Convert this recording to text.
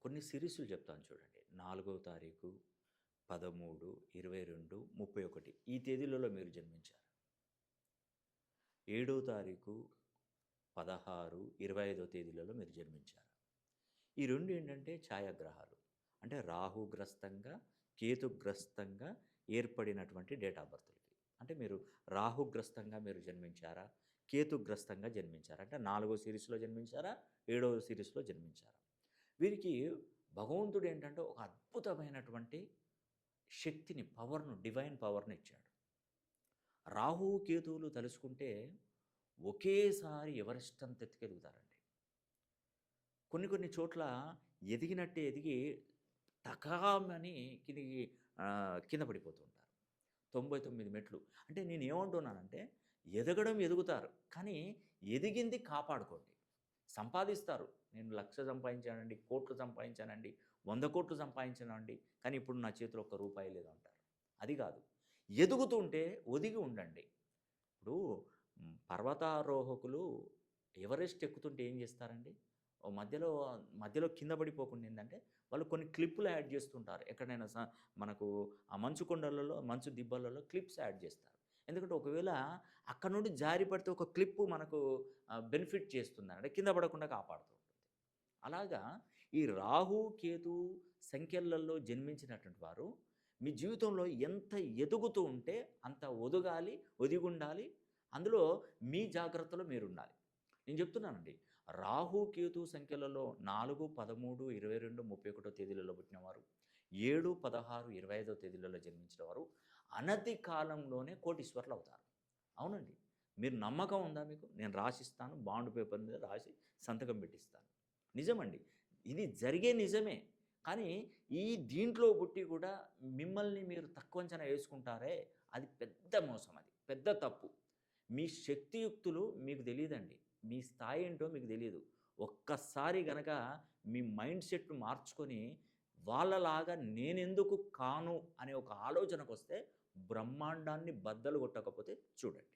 కొన్ని సిరీస్‌లు చెప్తాను చూడండి. 4వ తారీఖు, 13, 22, 31 ఈ తేదీలలో మీరు జన్మించారు. 7వ తారీఖు, 16, 25 తేదీలలో మీరు జన్మించారు. ఈ 2 ఏంటంటే ఛాయాగ్రహాలు. అంటే రాహుగ్రస్తంగా, కేతుగ్రస్తంగా ఏర్పడినటువంటి డేట్ ఆఫ్ బర్త్‌లకి. అంటే మీరు రాహుగ్రస్తంగా మీరు జన్మించారా? కేతుగ్రస్తంగా జన్మించారా? అంటే 4వ సీరీస్‌లో జన్మించారా? 7వ సీరీస్‌లో జన్మించారా? వీరికి భగవంతుడేంటంటే ఒక అద్భుతమైనటువంటి శక్తిని, పవర్‌ను, డివైన్ పవర్‌ని ఇచ్చాడు. రాహువు, కేతువులు తలుసుకుంటే ఒకేసారి ఎవరెస్ట్ అంత ఎత్తుకెదుగుతారండి. కొన్ని కొన్ని చోట్ల ఎదిగినట్టే ఎదిగి టకామని కింద పడిపోతూ ఉంటారు. 99 మెట్లు. అంటే నేనేమంటున్నానంటే ఎదగడం ఎదుగుతారు. కానీ ఎదిగింది కాపాడుకోండి. సంపాదిస్తారు. నేను 1,00,000 సంపాదించానండి, కోట్లు సంపాదించానండి, 100,00,00,000 సంపాదించానండి. కానీ ఇప్పుడు నా చేతిలో ఒక్క రూపాయి లేదు అంటారు. అది కాదు. ఎదుగుతుంటే ఒదిగి ఉండండి. ఇప్పుడు పర్వతారోహకులు ఎవరెస్ట్ ఎక్కుతుంటే ఏం చేస్తారండి? ఓ మధ్యలో మధ్యలో కింద పడిపోకుండా ఏందంటే, వాళ్ళు కొన్ని క్లిప్పులు యాడ్ చేస్తుంటారు. ఎక్కడైనా మనకు ఆ మంచు కొండలలో, మంచు దిబ్బలలో క్లిప్స్ యాడ్ చేస్తారు. ఎందుకంటే ఒకవేళ అక్కడ నుండి జారి పడితే ఒక క్లిప్పు మనకు బెనిఫిట్ చేస్తుందంటే కింద పడకుండా కాపాడుతూ ఉంటుంది. అలాగా ఈ రాహు, కేతు సంఖ్యలలో జన్మించినటువంటి వారు మీ జీవితంలో ఎంత ఎదుగుతూ ఉంటే అంత ఒదగాలి, ఒదిగుండాలి. అందులో మీ జాగ్రత్తలో మీరుండాలి. నేను చెప్తున్నానండి. రాహు, కేతు సంఖ్యలలో 4, 13, 22, 31 తేదీలలో పుట్టినవారు, 7, 16, 25 తేదీలలో జన్మించిన వారు అనతి కాలంలోనే కోటీశ్వరులవుతారు. అవునండి. మీరు నమ్మకం ఉందా మీకు? నేను రాసిస్తాను. బాండ్ పేపర్ మీద రాసి సంతకం పెట్టిస్తాను. నిజమండి. ఇది జరిగే నిజమే. కానీ ఈ దీంట్లో పుట్టి కూడా మిమ్మల్ని మీరు తక్కువ అంచనా వేసుకుంటారే, అది పెద్ద మోసం అది. పెద్ద తప్పు. మీ శక్తియుక్తులు మీకు తెలీదండి. మీ స్థాయి ఏంటో మీకు తెలీదు. ఒక్కసారి గనక మీ మైండ్ సెట్ మార్చుకొని, వాళ్ళలాగా నేనెందుకు కాను అనే ఒక ఆలోచనకొస్తే బ్రహ్మాండాన్ని బద్దలు కొట్టకపోతే చూడండి.